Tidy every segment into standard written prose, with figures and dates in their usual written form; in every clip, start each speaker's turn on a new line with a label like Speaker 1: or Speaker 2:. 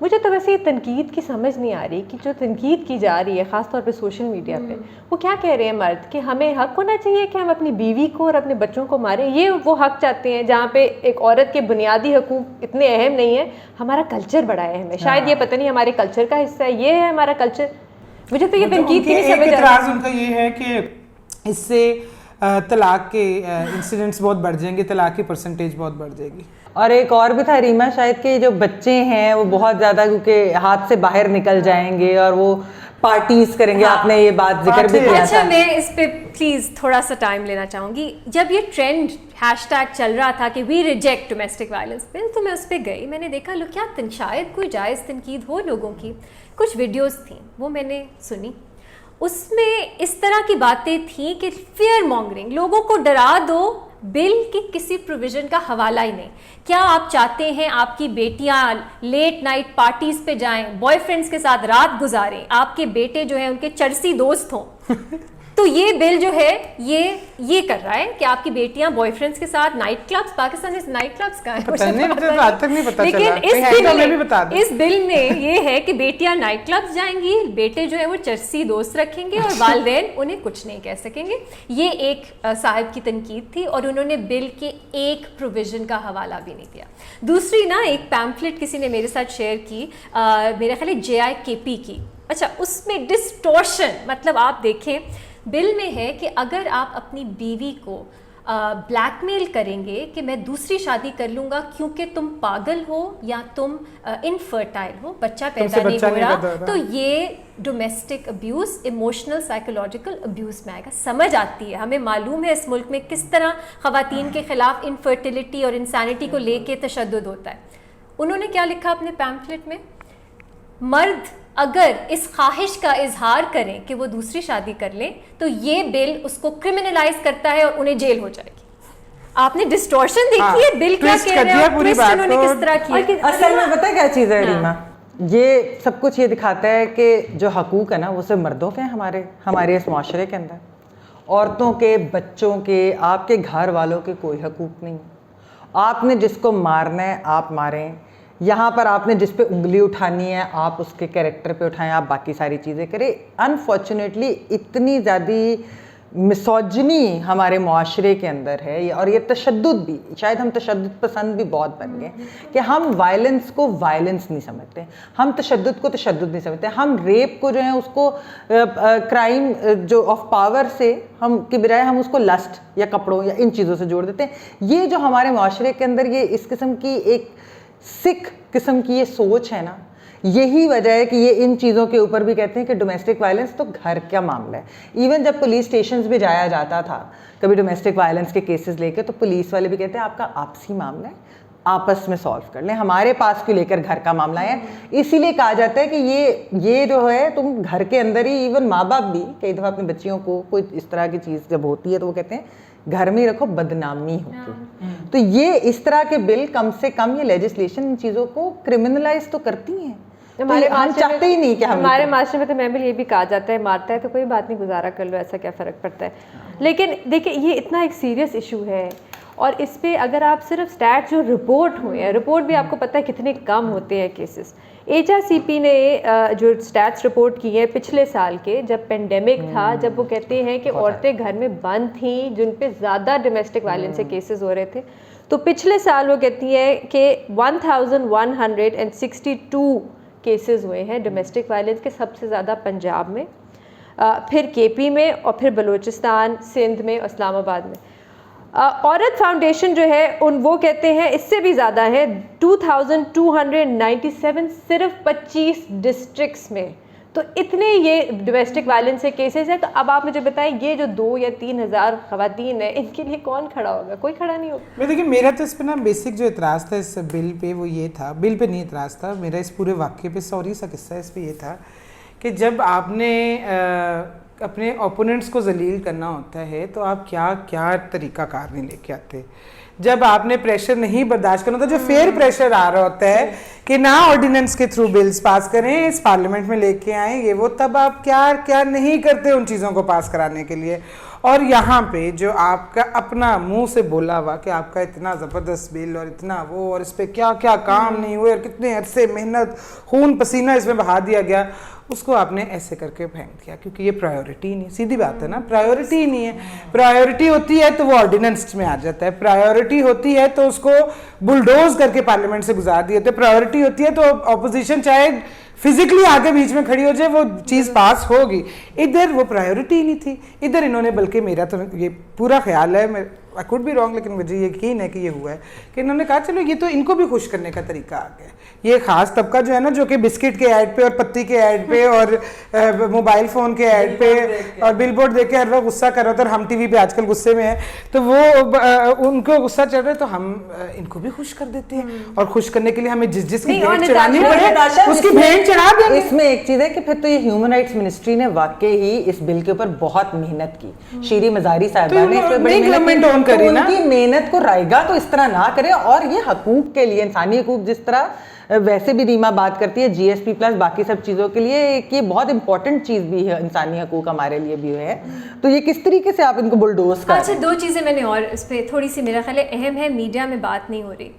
Speaker 1: مجھے تو ویسے یہ تنقید کی سمجھ نہیں آ رہی کہ جو تنقید کی جا رہی ہے خاص طور پہ سوشل میڈیا پہ، وہ کیا کہہ رہے ہیں مرد کہ ہمیں حق ہونا چاہیے کہ ہم اپنی بیوی کو اور اپنے بچوں کو ماریں. یہ وہ حق چاہتے ہیں جہاں پہ ایک عورت کے بنیادی حقوق اتنے اہم نہیں ہیں. ہمارا کلچر بڑا اہم ہے، شاید یہ پتہ نہیں ہمارے کلچر کا حصہ ہے، یہ ہے ہمارا کلچر. مجھے تو یہ تنقید کی نہیں سمجھ آ رہی.
Speaker 2: اعتراض ان کا یہ ہے کہ اس سے طلاق کے انسیڈنٹس بہت بڑھ جائیں گے، طلاق کی پرسنٹیج بہت بڑھ جائے گی.
Speaker 3: اور ایک اور بھی تھا ریما، شاید کہ جو بچے ہیں وہ بہت زیادہ کیونکہ ہاتھ سے باہر نکل جائیں گے اور وہ پارٹیز کریں گے. آپ نے یہ بات ذکر بھی کیا تھا.
Speaker 4: اچھا میں اس پہ پلیز تھوڑا سا ٹائم لینا چاہوں گی. جب یہ ٹرینڈ ہیش ٹیگ چل رہا تھا کہ وی ریجیکٹ ڈومیسٹک وائلنس بل، تو میں اس پہ گئی، میں نے دیکھا لو کیا شاید کوئی جائز تنقید ہو لوگوں کی. کچھ ویڈیوز تھیں وہ میں نے سنی، اس میں اس طرح کی باتیں تھیں کہ فیئر مانگرنگ، لوگوں کو ڈرا دو، بل کی کسی پروویژن کا حوالہ ہی نہیں. کیا آپ چاہتے ہیں آپ کی بیٹیاں لیٹ نائٹ پارٹیز پہ جائیں، بوائے فرینڈس کے ساتھ رات گزاریں، آپ کے بیٹے جو ہیں ان کے چرسی دوست ہوں؟ تو یہ بل جو ہے یہ کر رہا ہے کہ آپ کی بیٹیاں بوائے فرینڈس کے ساتھ نائٹ کلبس، پاکستان میں نائٹ کلبس کا ہے لیکن اس بل میں یہ ہے کہ بیٹیاں نائٹ کلبس جائیں گی، بیٹے جو ہے وہ چرسی دوست رکھیں گے اور والدین انہیں کچھ نہیں کہہ سکیں گے. یہ ایک صاحب کی تنقید تھی اور انہوں نے بل کے ایک پروویژن کا حوالہ بھی نہیں دیا. دوسری نا ایک پیمفلٹ کسی نے میرے ساتھ شیئر کی، میرا خیال ہے JIKP کی. اچھا اس میں ڈسٹورشن، مطلب آپ دیکھیں بل میں ہے کہ اگر آپ اپنی بیوی کو بلیک میل کریں گے کہ میں دوسری شادی کر لوں گا کیونکہ تم پاگل ہو یا تم انفرٹائل ہو، بچہ پیدا نہیں ہو رہا، تو یہ domestic abuse, emotional psychological abuse میں آئے گا. سمجھ آتی ہے، ہمیں معلوم ہے اس ملک میں کس طرح خواتین کے خلاف انفرٹیلٹی اور انسانیٹی کو لے کے تشدد ہوتا ہے. انہوں نے کیا لکھا اپنے پیمفلٹ میں؟ مرد اگر اس خواہش کا اظہار کریں کہ وہ دوسری شادی کر لیں تو یہ بل اس کو کرمنلائز کرتا ہے اور انہیں جیل ہو جائے گی. آپ نے ڈسٹورشن دیکھی ہے بل کیا کہہ رہے ہیں، ٹویسٹ انہوں نے کس طرح کیا.
Speaker 3: اصل میں پتہ کیا چیز ہے ریما، یہ سب کچھ یہ دکھاتا ہے کہ جو حقوق ہے نا وہ صرف مردوں کے ہیں ہمارے اس معاشرے کے اندر. عورتوں کے، بچوں کے، آپ کے گھر والوں کے کوئی حقوق نہیں. آپ نے جس کو مارنا ہے آپ ماریں، یہاں پر آپ نے جس پہ انگلی اٹھانی ہے آپ اس کے کیریکٹر پہ اٹھائیں، آپ باقی ساری چیزیں کریں. انفارچونیٹلی اتنی زیادہ مسوجنی ہمارے معاشرے کے اندر ہے، اور یہ تشدد بھی، شاید ہم تشدد پسند بھی بہت بن گئے کہ ہم وائلنس کو وائلنس نہیں سمجھتے، ہم تشدد کو تشدد نہیں سمجھتے، ہم ریپ کو جو ہے اس کو کرائم جو آف پاور سے ہم کی بجائے ہم اس کو لسٹ یا کپڑوں یا ان چیزوں سے جوڑ دیتے ہیں. یہ جو ہمارے معاشرے کے اندر یہ اس قسم کی ایک سکھ قسم کی یہ سوچ ہے نا، یہی وجہ ہے کہ یہ ان چیزوں کے اوپر بھی کہتے ہیں کہ ڈومیسٹک وائلنس تو گھر کا معاملہ ہے. ایون جب پولیس اسٹیشنز بھی جایا جاتا تھا کبھی ڈومیسٹک وائلنس کے کیسز لے کے، تو پولیس والے بھی کہتے ہیں آپ کا آپسی معاملہ ہے، آپس میں سالو کر لیں، ہمارے پاس کیوں لے کر گھر کا معاملہ ہے. اسی لیے کہا جاتا ہے کہ یہ جو ہے تم گھر کے اندر ہی، ایون ماں باپ بھی کئی دفعہ اپنے بچیوں کو کوئی اس طرح کی چیز جب ہوتی ہے تو وہ کہتے ہیں گھر میں ہی رکھو، بدنامی ہوگی. تو یہ اس طرح کے بل کم سے کم یہ لیجسلیشن ان چیزوں کو کرمنلائز تو کرتی ہیں. ہم چاہتے ہی نہیں کہ
Speaker 1: ہمارے معاشرے میں تو میں بھی یہ بھی کہا جاتا ہے مارتا ہے تو کوئی بات نہیں، گزارا کر لو، ایسا کیا فرق پڑتا ہے. لیکن دیکھیں یہ اتنا ایک سیریس ایشو ہے، اور اس پہ اگر آپ صرف اسٹیٹ جو رپورٹ ہوئے ہیں، رپورٹ بھی آپ کو پتہ ہے کتنے کم ہوتے ہیں کیسز. HRCP نے جو اسٹیٹس رپورٹ کی ہیں پچھلے سال کے، جب پینڈیمک تھا، جب وہ کہتے ہیں کہ عورتیں گھر میں بند تھیں جن پہ زیادہ ڈومیسٹک وائلنس کے کیسز ہو رہے تھے، تو پچھلے سال وہ کہتی ہیں کہ 1162 کیسز ہوئے ہیں ڈومیسٹک وائلنس کے، سب سے زیادہ پنجاب میں، پھر KP میں، اور پھر بلوچستان، سندھ میں، اسلام آباد میں. عورت فاؤنڈیشن جو ہے وہ کہتے ہیں اس سے بھی زیادہ ہے، 2297 صرف 25 ڈسٹرکٹس میں. تو اتنے یہ ڈومیسٹک وائلنس کے کیسز ہیں. تو اب آپ مجھے بتائیں یہ جو 2 یا 3 ہزار خواتین ہیں ان کے لیے کون کھڑا ہوگا؟ کوئی کھڑا نہیں ہوگا.
Speaker 2: میں دیکھیے میرا تو اس پہ نا بیسک جو اعتراض تھا اس بل پہ وہ یہ تھا، بل پہ نہیں اعتراض تھا میرا، اس پورے واقعے پہ سوری سا قصہ اس پہ یہ تھا کہ جب آپ نے اپنے اوپوننٹس کو ذلیل کرنا ہوتا ہے تو آپ کیا طریقہ کار نہیں لے کے آتے. جب آپ نے پریشر نہیں برداشت کرنا ہوتا، جو فیئر پریشر آ رہا ہوتا ہے کہ نہ آرڈیننس کے تھرو بلز پاس کریں، اس پارلیمنٹ میں لے کے آئیں، یہ وہ، تب آپ کیا نہیں کرتے ان چیزوں کو پاس کرانے کے لیے. اور یہاں پہ جو آپ کا اپنا منہ سے بولا ہوا کہ آپ کا اتنا زبردست بل اور اتنا وہ اور اس پہ کیا کیا کام نہیں ہوئے اور کتنے عرصے محنت خون پسینہ اس میں بہا دیا گیا, اس کو آپ نے ایسے کر کے پھینک دیا کیونکہ یہ پرائیورٹی نہیں. سیدھی بات ہے نا, پرائیورٹی ہی نہیں ہے. پرائیورٹی ہوتی ہے تو وہ آرڈیننس میں آ جاتا ہے, پرائیورٹی ہوتی ہے تو اس کو بلڈوز کر کے پارلیمنٹ سے گزار دیا جاتا ہے, پرائیورٹی ہوتی ہے تو اپوزیشن چاہے فزیکلی آگے بیچ میں کھڑی ہو جائے وہ چیز پاس ہوگی. ادھر وہ پرائیورٹی نہیں تھی, ادھر انہوں نے, بلکہ میرا تو یہ پورا خیال ہے, I could be wrong, لیکن مجھے یقین ہے کہ یہ ہوا ہے کہ انہوں نے کہا چلو یہ تو ان کو بھی خوش کرنے کا طریقہ آ گیا. یہ خاص طبقہ جو ہے نا, جو کہ بسکٹ کے ایڈ پہ اور پتی کے ایڈ پہ اور موبائل فون کے ایڈ پہ اور بل بورڈ دیکھ کے ہر وقت غصہ کر رہا تھا, اور ہم ٹی وی پہ آج کل غصے میں ہیں, تو وہ ان کو غصہ چڑھ رہا ہے تو ہم ان کو بھی خوش کر دیتے ہیں, اور خوش کرنے کے لیے ہمیں جس کی بھیڑ چڑھانی پڑے اس کی بھیڑ چڑھا دیں.
Speaker 3: اس میں ایک چیز ہے کہ پھر تو یہ ہیومن رائٹس منسٹری نے واقعی ہی اس بل کے اوپر بہت محنت کی. شیری مزاری صاحبہ نے اس پہ بڑی محنت کی, ان کی محنت کو رائگا تو اس طرح نہ کرے. اور یہ حقوق کے لیے, انسانی حقوق جس طرح ویسے بھی ریما بات کرتی ہے, جی ایس پی پلس باقی سب چیزوں کے لیے ایک یہ بہت امپورٹنٹ چیز بھی ہے, انسانی حقوق ہمارے لیے بھی ہے. تو یہ کس طریقے سے آپ ان کو بلڈوز کر.
Speaker 4: اچھا, دو چیزیں میں نے اور اس پہ تھوڑی سی میرا خیال ہے اہم ہے, میڈیا میں بات نہیں ہو رہی.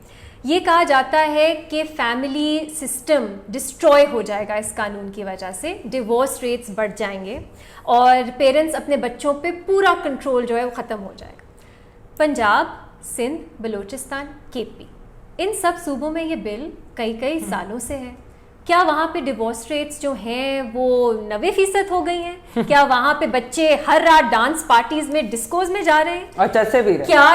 Speaker 4: یہ کہا جاتا ہے کہ فیملی سسٹم ڈسٹروائے ہو جائے گا اس قانون کی وجہ سے, ڈیورس ریٹس بڑھ جائیں گے اور پیرنٹس اپنے بچوں پہ پورا کنٹرول جو ہے وہ ختم ہو جائے گا. پنجاب, سندھ, بلوچستان, کے پی, ان سب صوبوں میں یہ بل کئی سالوں سے ہے. کیا وہاں پہ ڈیورس ریٹس جو ہیں وہ 90% ہو گئی ہیں؟ کیا وہاں پہ بچے ہر رات ڈانس پارٹیز میں, ڈسکوز میں جا رہے ہیں؟
Speaker 3: اچھا سے بھی
Speaker 4: کیا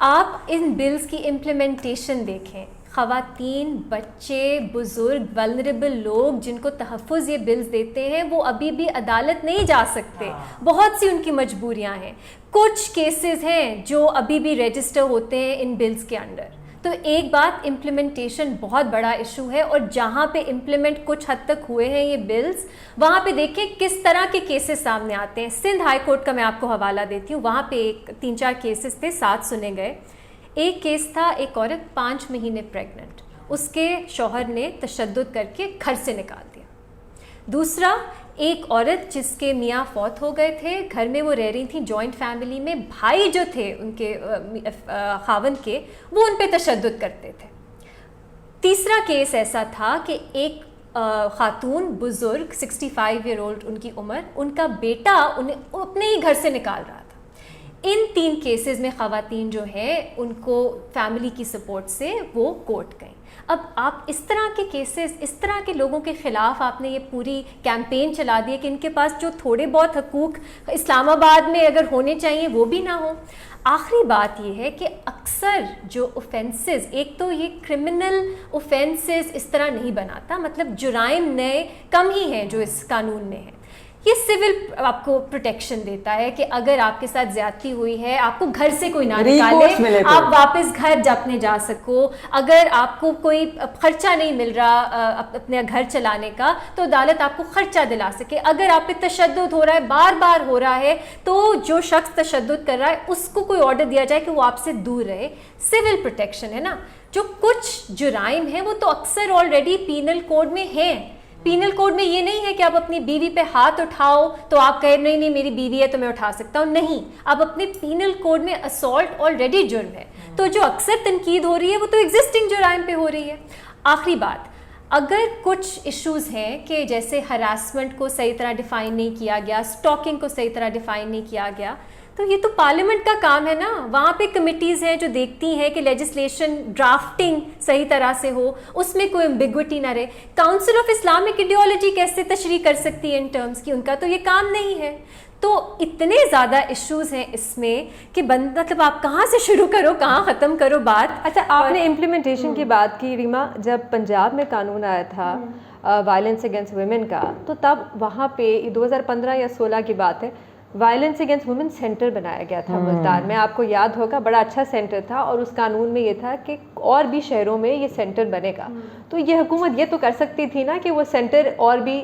Speaker 4: آپ ان بلز کی امپلیمنٹیشن دیکھیں, خواتین, بچے, بزرگ, ولنریبل لوگ جن کو تحفظ یہ بلز دیتے ہیں وہ ابھی بھی عدالت نہیں جا سکتے, بہت سی ان کی مجبوریاں ہیں. کچھ کیسز ہیں جو ابھی بھی رجسٹر ہوتے ہیں ان بلز کے انڈر. تو ایک بات, امپلیمنٹیشن بہت بڑا ایشو ہے, اور جہاں پہ امپلیمنٹ کچھ حد تک ہوئے ہیں یہ بلز, وہاں پہ دیکھیں کس طرح کے کیسز سامنے آتے ہیں. سندھ ہائی کورٹ کا میں آپ کو حوالہ دیتی ہوں, وہاں پہ 3-4 کیسز تھے, 7 سنے گئے. ایک کیس تھا, ایک عورت 5 مہینے پریگننٹ, اس کے شوہر نے تشدد کر کے گھر سے نکال دیا. دوسرا, ایک عورت جس کے میاں فوت ہو گئے تھے, گھر میں وہ رہ رہی تھیں جوائنٹ فیملی میں, بھائی جو تھے ان کے خاوند کے وہ ان پہ تشدد کرتے تھے. تیسرا کیس ایسا تھا کہ ایک خاتون بزرگ 65 ایئر اولڈ ان کی عمر, ان کا بیٹا انہیں اپنے ہی گھر سے نکال رہا تھا. ان 3 کیسز میں خواتین جو ہیں ان کو فیملی کی سپورٹ سے وہ کورٹ گئیں. اب آپ اس طرح کے کیسز, اس طرح کے لوگوں کے خلاف آپ نے یہ پوری کیمپین چلا دی کہ ان کے پاس جو تھوڑے بہت حقوق اسلام آباد میں اگر ہونے چاہیے وہ بھی نہ ہوں. آخری بات یہ ہے کہ اکثر جو اوفینسز, ایک تو یہ کرمنل اوفینسز اس طرح نہیں بناتا, مطلب جرائم نئے کم ہی ہیں جو اس قانون میں ہیں. یہ سول آپ کو پروٹیکشن دیتا ہے کہ اگر آپ کے ساتھ زیادتی ہوئی ہے, آپ کو گھر سے کوئی نہ نکالے, آپ واپس گھر اپنے جا سکو. اگر آپ کو کوئی خرچہ نہیں مل رہا اپنے گھر چلانے کا تو عدالت آپ کو خرچہ دلا سکے. اگر آپ پہ تشدد ہو رہا ہے, بار بار ہو رہا ہے, تو جو شخص تشدد کر رہا ہے اس کو کوئی آرڈر دیا جائے کہ وہ آپ سے دور رہے. سول پروٹیکشن ہے نا. جو کچھ جرائم ہیں وہ تو اکثر آلریڈی پینل کوڈ میں ہیں. پینل کوڈ میں یہ نہیں ہے کہ آپ اپنی بیوی پہ ہاتھ اٹھاؤ تو آپ کہیں نہیں میری بیوی ہے تو میں اٹھا سکتا ہوں. نہیں, آپ اپنے پینل کوڈ میں اسالٹ آلریڈی جرم ہے. تو جو اکثر تنقید ہو رہی ہے وہ تو ایگزسٹنگ جرائم پہ ہو رہی ہے. آخری بات, اگر کچھ ایشوز ہیں کہ جیسے ہراسمنٹ کو صحیح طرح ڈیفائن نہیں کیا گیا, اسٹاکنگ کو صحیح طرح ڈیفائن نہیں کیا گیا, تو یہ تو پارلیمنٹ کا کام ہے نا. وہاں پہ کمیٹیز ہیں جو دیکھتی ہیں کہ لیجسلیشن ڈرافٹنگ صحیح طرح سے ہو, اس میں کوئی امبیگوٹی نہ رہے. کاؤنسل آف اسلامک ایڈیالوجی کیسے تشریح کر سکتی ہے ان ٹرمز کی, ان کا تو یہ کام نہیں ہے. تو اتنے زیادہ ایشوز ہیں اس میں کہ مطلب آپ کہاں سے شروع کرو, کہاں ختم کرو بات.
Speaker 1: اچھا, آپ نے امپلیمنٹیشن کی بات کی ریما. جب پنجاب میں قانون آیا تھا وائلنس اگینسٹ ویمن کا, تو تب وہاں پہ 2015 یا 16 کی بات ہے, وائلنس اگینسٹ وومن سینٹر بنایا گیا تھا ملتان میں. آپ کو یاد ہوگا, بڑا اچھا سینٹر تھا, اور اس قانون میں یہ تھا کہ اور بھی شہروں میں یہ سینٹر بنے گا. تو یہ حکومت یہ تو کر سکتی تھی نا کہ وہ سینٹر اور بھی